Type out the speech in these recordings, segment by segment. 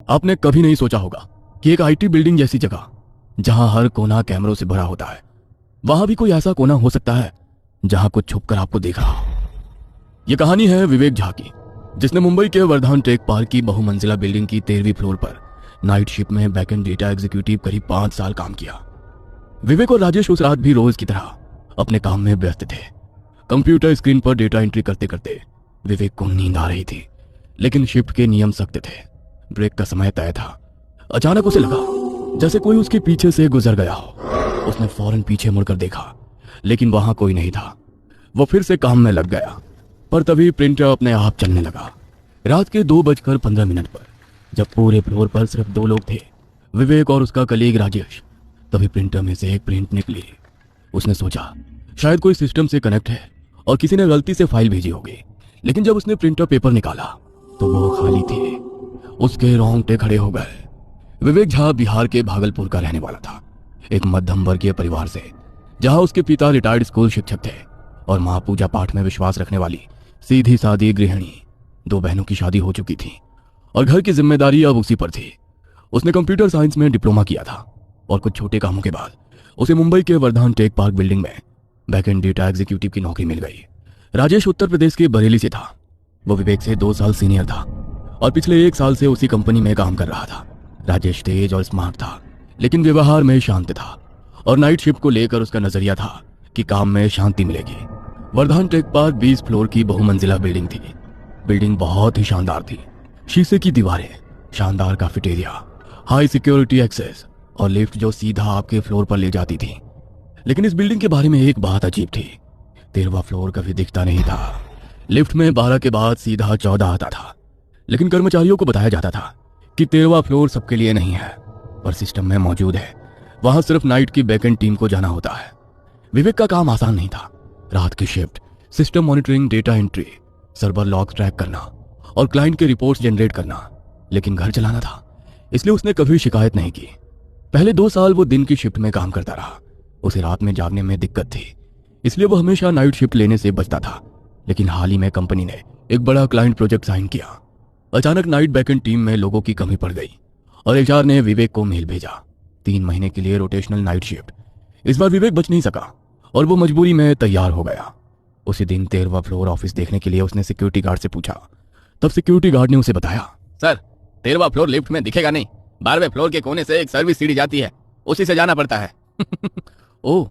आपने कभी नहीं सोचा होगा कि एक आईटी बिल्डिंग जैसी जगह जहां हर कोना कैमरों से भरा होता है, वहां भी कोई ऐसा कोना हो सकता है जहां कुछ छुपकर आपको देख रहा हो। यह कहानी है विवेक झा की, जिसने मुंबई के वर्धान टेक पार्क की बहुमंजिला बिल्डिंग की 13वीं फ्लोर पर नाइट शिफ्ट में बैकएंड डेटा एग्जीक्यूटिव करीब 5 साल काम किया। विवेक और राजेश उस रात भी रोज की तरह अपने काम में व्यस्त थे। कंप्यूटर स्क्रीन पर डेटा एंट्री करते करते विवेक को नींद आ रही थी, लेकिन शिफ्ट के नियम सख्त थे। ब्रेक का समय तय था। अचानक उसे लगा जैसे कोई उसके पीछे से गुजर गया हो। उसने फौरन पीछे मुड़कर देखा, लेकिन वहां कोई नहीं था। वो फिर से काम में लग गया, पर तभी प्रिंटर अपने आप चलने लगा। रात के 2:15 पर जब पूरे फ्लोर पर सिर्फ 2 लोग थे, विवेक और उसका कलीग राजेश, तभी प्रिंटर में से एक प्रिंट निकली। उसने सोचा शायद कोई सिस्टम से कनेक्ट है और किसी ने गलती से फाइल भेजी होगी, लेकिन जब उसने प्रिंटर पेपर निकाला तो वो खाली थी। उसके रोंगटे खड़े हो गए। विवेक झा बिहार के भागलपुर का रहने वाला था, एक मध्यम वर्गीय परिवार से, जहां उसके पिता रिटायर्ड स्कूल शिक्षक थे और मां पूजा पाठ में विश्वास रखने वाली सीधी सादी गृहिणी। 2 बहनों की शादी हो चुकी थी और घर की जिम्मेदारी अब उसी पर थी। उसने कंप्यूटर साइंस में डिप्लोमा किया था और कुछ छोटे कामों के बाद उसे मुंबई के वर्धान टेक पार्क बिल्डिंग में बैकएंड डेटा एग्जीक्यूटिव की नौकरी मिल गई। राजेश उत्तर प्रदेश के बरेली से था। वो विवेक से 2 साल सीनियर था और पिछले 1 साल से उसी कंपनी में काम कर रहा था। राजेश तेज और स्मार्ट था, लेकिन व्यवहार में शांत था और नाइट शिफ्ट को लेकर उसका नजरिया था कि काम में शांति मिलेगी। वर्धान टेक पार्क 20 फ्लोर की बहुमंजिला बिल्डिंग थी। बिल्डिंग बहुत ही शानदार थी। शीशे की दीवारें, शानदार कैफेटेरिया, हाई सिक्योरिटी एक्सेस और लिफ्ट जो सीधा आपके फ्लोर पर ले जाती थी। लेकिन इस बिल्डिंग के बारे में एक बात अजीब थी। 13वां फ्लोर कभी दिखता नहीं था। लिफ्ट में 12 के बाद सीधा 14 आता था, लेकिन कर्मचारियों को बताया जाता था कि 13वां फ्लोर सबके लिए नहीं है, पर सिस्टम में मौजूद है। वहां सिर्फ नाइट की बैकएंड टीम को जाना होता है। विवेक का काम आसान नहीं था। रात की shift, system monitoring, data entry, server log track करना और क्लाइंट के रिपोर्ट्स जनरेट करना, लेकिन घर चलाना था, इसलिए उसने कभी शिकायत नहीं की। पहले 2 साल वो दिन की शिफ्ट में काम करता रहा। उसे रात में जागने में दिक्कत थी, इसलिए वो हमेशा नाइट शिफ्ट लेने से बचता था। लेकिन हाल ही में कंपनी ने एक बड़ा क्लाइंट प्रोजेक्ट साइन किया। अचानक नाइट बैकएंड टीम में लोगों की कमी पड़ गई और एचआर ने विवेक को मेल भेजा 3 महीने के लिए रोटेशनल नाइट शिफ्ट। इस बार विवेक बच नहीं सका और वो मजबूरी में तैयार हो गया। उसी दिन 13वां फ्लोर ऑफिस देखने के लिए उसने सिक्योरिटी गार्ड से पूछा। तब सिक्योरिटी गार्ड ने उसे बताया, सर 13वां फ्लोर लिफ्ट में दिखेगा नहीं। 12वें फ्लोर के कोने से एक सर्विस सीढ़ी जाती है, उसी से जाना पड़ता है। ओह,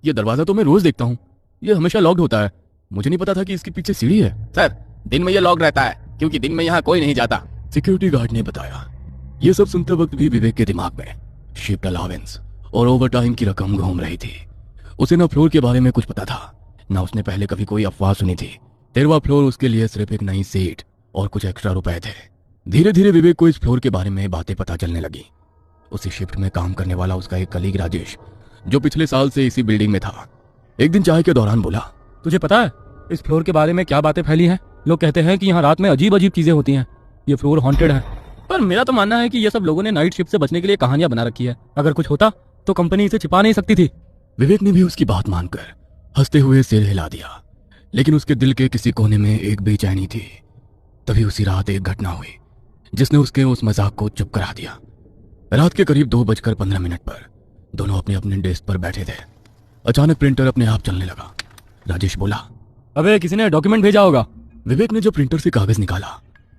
ये दरवाजा तो मैं रोज देखता हूँ, ये हमेशा लॉक्ड होता है। मुझे नहीं पता था कि इसके पीछे सीढ़ी है। सर दिन में ये लॉक रहता है क्योंकि दिन में यहाँ कोई नहीं जाता, सिक्योरिटी गार्ड ने बताया। ये सब सुनते वक्त भी विवेक के दिमाग में शिफ्ट अलावेंस और ओवर टाइम की रकम घूम रही थी। उसे न फ्लोर के बारे में कुछ पता था, न उसने पहले कभी कोई अफवाह सुनी थी। 13वां फ्लोर उसके लिए सिर्फ एक नई सीट और कुछ एक्स्ट्रा रुपए थे। धीरे धीरे विवेक को इस फ्लोर के बारे में बातें पता चलने लगी। उसी शिफ्ट में काम करने वाला उसका एक कलीग राजेश, जो पिछले साल से इसी बिल्डिंग में था, एक दिन चाय के दौरान बोला, तुझे पता है इस फ्लोर के बारे में क्या बातें फैली हैं? लोग कहते हैं कि यहाँ रात में अजीब अजीब चीजें होती हैं। ये फ्लोर हॉन्टेड है। पर मेरा तो मानना है कि ये सब लोगों ने नाइट शिफ्ट से बचने के लिए कहानियां बना रखी है। अगर कुछ होता तो कंपनी इसे छिपा नहीं सकती थी। विवेक ने भी उसकी बात मानकर हंसते हुए सिर हिला दिया, लेकिन उसके दिल के किसी कोने में एक बेचैनी थी। तभी उसी रात एक घटना हुई जिसने उसके उस मजाक को चुप करा दिया। रात के करीब 2:15 पर दोनों अपने अपने डेस्क पर बैठे थे। अचानक प्रिंटर अपने आप चलने लगा। राजेश बोला, अबे किसी ने डॉक्यूमेंट भेजा होगा। विवेक ने जब प्रिंटर से कागज निकाला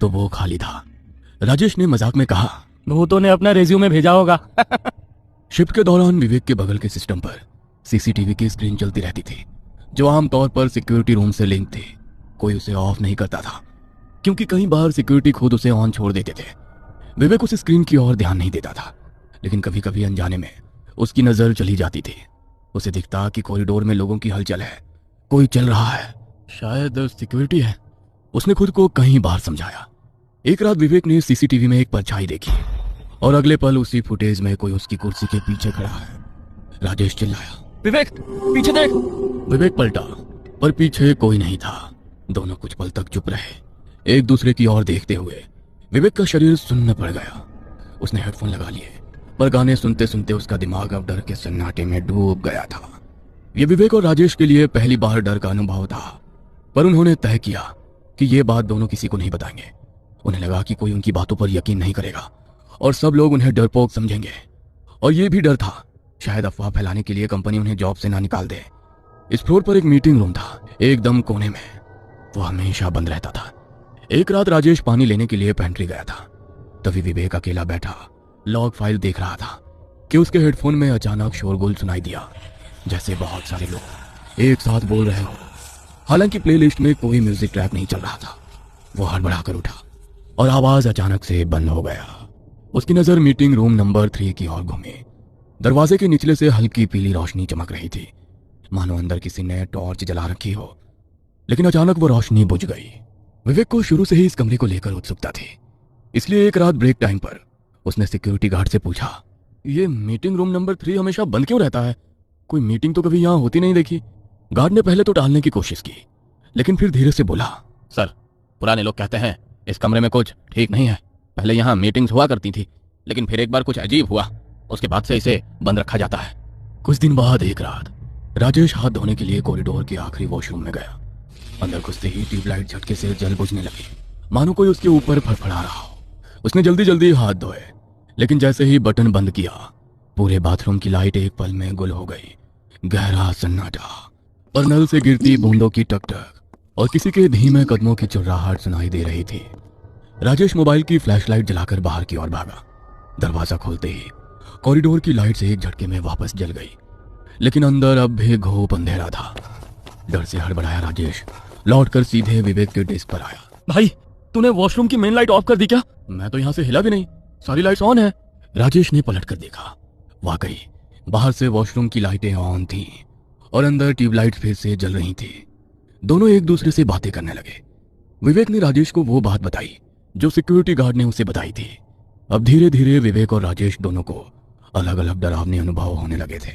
तो वो खाली था। राजेश ने मजाक में कहा, भूतों ने अपना रेज्यूमे भेजा होगा। शिफ्ट के दौरान विवेक के बगल के सिस्टम पर सीसीटीवी की स्क्रीन चलती रहती थी, जो आमतौर पर सिक्योरिटी रूम से लिंक थी। कोई उसे ऑफ नहीं करता था, क्योंकि कई बार सिक्योरिटी खुद उसे ऑन छोड़ देते थे। विवेक उस स्क्रीन की ओर ध्यान नहीं देता था, लेकिन कभी कभी अनजाने में उसकी नजर चली जाती थी। उसे दिखता कि कॉरिडोर में लोगों की हलचल है, कोई चल रहा है, शायद सिक्योरिटी है। उसने खुद को कई बार समझाया। एक रात विवेक ने सीसीटीवी में एक परछाई देखी और अगले पल उसी फुटेज में कोई उसकी कुर्सी के पीछे खड़ा है। राजेश चिल्लाया, विवेक पीछे देख। विवेक पलटा, पर पीछे कोई नहीं था। दोनों कुछ पल तक चुप रहे, एक दूसरे की ओर देखते हुए। विवेक का शरीर सुन्न पड़ गया। उसने हेडफोन लगा लिए, पर गाने सुनते सुनते उसका दिमाग अब डर के सन्नाटे में डूब गया था। यह विवेक और राजेश के लिए पहली बार डर का अनुभव था, पर उन्होंने तय किया कि ये बात दोनों किसी को नहीं बताएंगे। उन्हें लगा कि कोई उनकी बातों पर यकीन नहीं करेगा और सब लोग उन्हें डरपोक समझेंगे। और ये भी डर था शायद अफवाह फैलाने के लिए कंपनी उन्हें जॉब से ना निकाल दे। इस फ्लोर पर एक मीटिंग रूम था, एकदम कोने में। वो हमेशा बंद रहता था। एक रात राजेश पानी लेने के लिए पेंट्री गया था। तभी विवेक अकेला बैठा लॉग फाइल देख रहा था कि उसके हेडफोन में अचानक शोरगुल सुनाई दिया, जैसे बहुत सारे लोग एक साथ बोल रहे हो। हालांकि प्लेलिस्ट में कोई म्यूजिक ट्रैक नहीं चल रहा था। वो हड़बड़ा कर उठा और आवाज अचानक से बंद हो गया। उसकी नजर मीटिंग रूम नंबर 3 की ओर घूमी। दरवाजे के निचले से हल्की पीली रोशनी चमक रही थी, मानो अंदर किसी ने टॉर्च जला रखी हो। लेकिन अचानक वो रोशनी बुझ गई। विवेक को शुरू से ही इस कमरे को लेकर उत्सुकता थी, इसलिए एक रात ब्रेक टाइम पर उसने सिक्योरिटी गार्ड से पूछा, ये मीटिंग रूम नंबर 3 हमेशा बंद क्यों रहता है? कोई मीटिंग तो कभी यहाँ होती नहीं देखी। गार्ड ने पहले तो टालने की कोशिश की, लेकिन फिर धीरे से बोला, सर, पुराने लोग कहते हैं इस कमरे में कुछ ठीक नहीं है। पहले यहाँ मीटिंग्स हुआ करती थी, लेकिन फिर एक बार कुछ अजीब हुआ, उसके बाद से इसे बंद रखा जाता है। कुछ दिन बाद एक रात राजेश हाथ धोने के लिए कॉरिडोर के आखिरी वॉशरूम में गया। अंदर घुसते ही ट्यूबलाइट झटके से जल बुझने लगी, मानो कोई उसके ऊपर फड़फड़ा रहा हो। उसने जल्दी जल्दी हाथ धोए, लेकिन जैसे ही बटन बंद किया, पूरे बाथरूम की लाइट एक पल में गुल हो गई। गहरा सन्नाटा और नल से गिरती बूंदों की टकटक और किसी के धीमे कदमों की चिर्राहट सुनाई दे रही थी। राजेश मोबाइल की फ्लैशलाइट जलाकर बाहर की ओर भागा। दरवाजा खोलते ही कॉरिडोर की लाइट से एक झटके में वापस जल गई, लेकिन अंदर अब भी घोप अंधेरा था। डर से हड़बड़ाया राजेश लौटकर सीधे विवेक के डेस्क पर आया। भाई, तूने वॉशरूम की मेन लाइट ऑफ कर दी क्या? मैं तो यहां से हिला भी नहीं, सारी लाइट्स ऑन है। राजेश ने पलट कर देखा। वाकई बाहर से वॉशरूम की लाइटें ऑन थीं और अंदर ट्यूबलाइट फिर से जल रही थी। दोनों एक दूसरे से बातें करने लगे। विवेक ने राजेश को वो बात बताई जो सिक्योरिटी गार्ड ने उसे बताई थी। अब धीरे धीरे विवेक और राजेश दोनों को अलग अलग डरावने अनुभव होने लगे थे।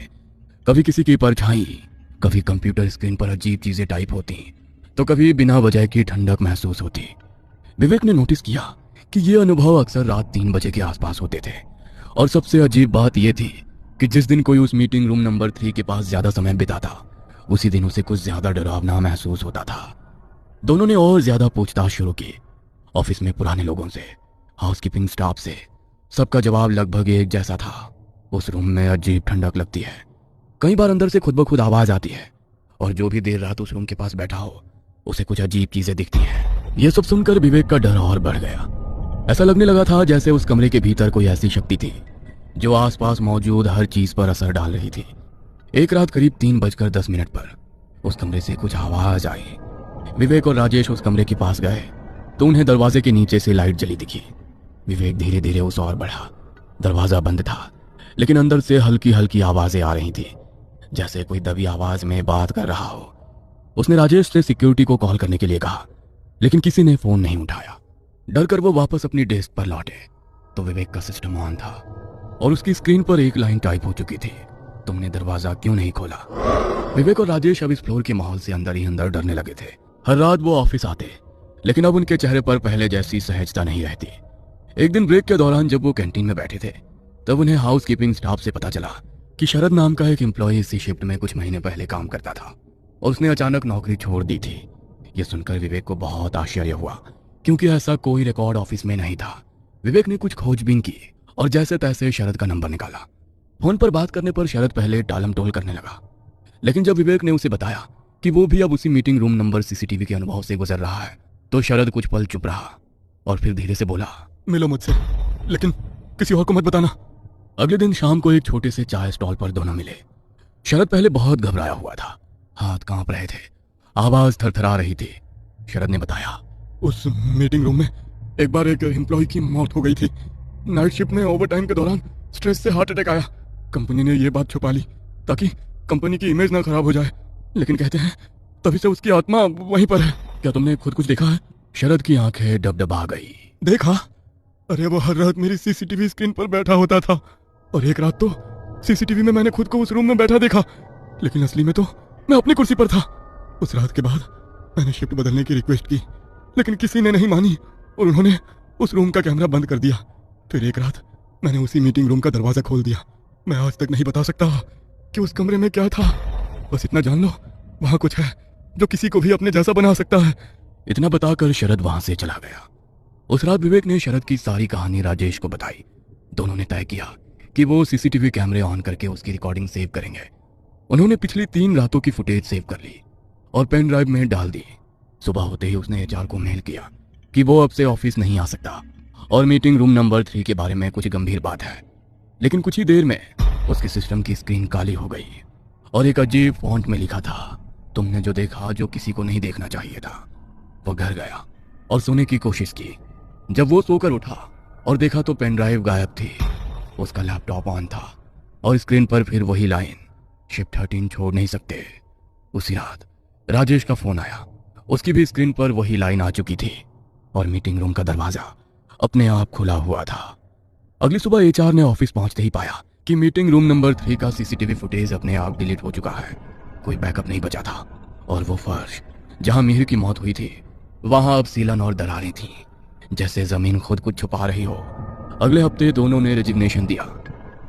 कभी किसी की परछाई, कभी कंप्यूटर स्क्रीन पर अजीब चीजें टाइप होती, तो कभी बिना वजह की ठंडक महसूस होती। विवेक ने नोटिस किया कि ये अनुभव अक्सर रात 3 बजे के आसपास होते थे। और सबसे अजीब बात यह थी कि जिस दिन कोई उस मीटिंग रूम नंबर 3 के पास ज्यादा समय बिताता, उसी दिन उसे कुछ ज्यादा डरावना महसूस होता था। दोनों ने और ज्यादा पूछताछ शुरू की। ऑफिस में पुराने लोगों से, हाउसकीपिंग स्टाफ से, सबका जवाब लगभग एक जैसा था। उस रूम में अजीब ठंडक लगती है। कई बार अंदर से खुद ब खुद आवाज आती है, और जो भी देर रात उस रूम के पास बैठा हो उसे कुछ अजीब चीजें दिखती हैं। यह सब सुनकर विवेक का डर और बढ़ गया। ऐसा लगने लगा था जैसे उस कमरे के भीतर कोई ऐसी शक्ति थी जो आसपास मौजूद हर चीज पर असर डाल रही थी। एक रात करीब 3:10 पर उस कमरे से कुछ आवाज आई। विवेक और राजेश उस कमरे के पास गए तो उन्हें दरवाजे के नीचे से लाइट जली दिखी। विवेक धीरे धीरे उस ओर बढ़ा। दरवाजा बंद था, लेकिन अंदर से हल्की हल्की आवाजें आ रही थी, जैसे कोई दबी आवाज में बात कर रहा हो। उसने राजेश से सिक्योरिटी को कॉल करने के लिए कहा, लेकिन किसी ने फोन नहीं उठाया। डर कर वो वापस अपनी डेस्क पर लौटे तो विवेक का सिस्टम ऑन था और उसकी स्क्रीन पर एक लाइन टाइप हो चुकी थी, तुमने दरवाजा क्यों नहीं खोला। विवेक और राजेश अब इस फ्लोर के माहौल से अंदर ही अंदर डरने लगे थे। हर रात वो ऑफिस आते, लेकिन अब उनके चेहरे पर पहले जैसी सहजता नहीं रहती। एक दिन ब्रेक के दौरान जब वो कैंटीन में बैठे थे, तब उन्हें हाउसकीपिंग स्टाफ से पता चला कि शरद नाम का एक एम्प्लॉय इसी शिफ्ट में कुछ महीने पहले काम करता था और उसने अचानक नौकरी छोड़ दी थी। यह सुनकर विवेक को बहुत आश्चर्य हुआ, क्योंकि ऐसा कोई रिकॉर्ड ऑफिस में नहीं था। विवेक ने कुछ खोजबीन की और जैसे तैसे शरद का नंबर निकाला। फोन पर बात करने पर शरद पहले टालम टोल करने लगा, लेकिन जब विवेक ने उसे बताया कि वो भी अब उसी मीटिंग रूम नंबर सीसीटीवी के अनुभव से गुजर रहा है, तो शरद कुछ पल चुप रहा और फिर धीरे से बोला, मिलो मुझसे, लेकिन किसी और को मत बताना। अगले दिन शाम को एक छोटे से चाय स्टॉल पर दोनों मिले। शरद पहले बहुत घबराया हुआ था, हाथ कांप रहे थे, आवाज थरथरा रही थी। शरद ने बताया, उस मीटिंग रूम में एक बार एक एम्प्लॉय की मौत हो गई थी। नाइट शिफ्ट में ओवरटाइम के दौरान स्ट्रेस से हार्ट अटैक आया। कंपनी ने ये बात छुपा ली ताकि कंपनी की इमेज ना खराब हो जाए, लेकिन कहते हैं तभी से उसकी आत्मा वहीं पर है। क्या तुमने खुद कुछ देखा है? शरद की आंखें डबडबा गई। देखा? अरे वो हर रात मेरी सीसीटीवी स्क्रीन पर बैठा होता था, और एक रात तो सीसीटीवी में मैंने खुद को उस रूम में बैठा देखा, लेकिन असली में तो मैं अपनी कुर्सी पर था। उस रात के बाद मैंने शिफ्ट बदलने की रिक्वेस्ट की, लेकिन किसी ने नहीं मानी और उन्होंने उस रूम का कैमरा बंद कर दिया। फिर एक रात मैंने उसी मीटिंग रूम का दरवाजा खोल दिया। मैं आज तक नहीं बता सकता कि उस कमरे में क्या था, बस इतना जान लो वहां कुछ है जो किसी को भी अपने जैसा बना सकता है। इतना बताकर शरद वहां से चला गया। उस रात विवेक ने शरद की सारी कहानी राजेश को बताई, दोनों ने तय किया कि वो सीसीटीवी कैमरे ऑन करके उसकी रिकॉर्डिंग सेव करेंगे। उन्होंने पिछली 3 रातों की फुटेज सेव कर ली और पेन ड्राइव में डाल दी। सुबह होते ही उसने एचआर को मेल किया कि वो अब से ऑफिस नहीं आ सकता और मीटिंग रूम नंबर 3 के बारे में कुछ गंभीर बात है। लेकिन कुछ ही देर में उसके सिस्टम की स्क्रीन काली हो गई और एक अजीब फॉन्ट में लिखा था, तुमने जो देखा जो किसी को नहीं देखना चाहिए था। वो घर गया और सोने की कोशिश की। जब वो सोकर उठा और देखा तो पेन ड्राइव गायब थी। उसका लैपटॉप ऑन था और स्क्रीन पर फिर वही लाइन, शिफ्ट 13 छोड़ नहीं सकते। उसी रात राजेश का फोन आया। उसकी भी स्क्रीन पर वही लाइन आ चुकी थी और मीटिंग रूम का दरवाजा अपने आप खुला हुआ था। अगली सुबह एचआर ने ऑफिस पहुंचते ही पाया कि मीटिंग रूम नंबर 3 का सीसीटीवी फुटेज अपने आप डिलीट हो चुका है। कोई बैकअप नहीं बचा था और वो फर्श जहां मिहिर की मौत हुई थी वहां अब सीलन और दरारें थीं, जैसे जमीन खुद कुछ छुपा रही हो। अगले हफ्ते दोनों ने रेजिग्नेशन दिया।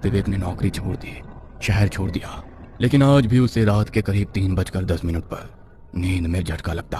विवेक ने नौकरी छोड़ दी, शहर छोड़ दिया, लेकिन आज भी उसे रात के करीब 3:10 पर नींद में झटका लगता।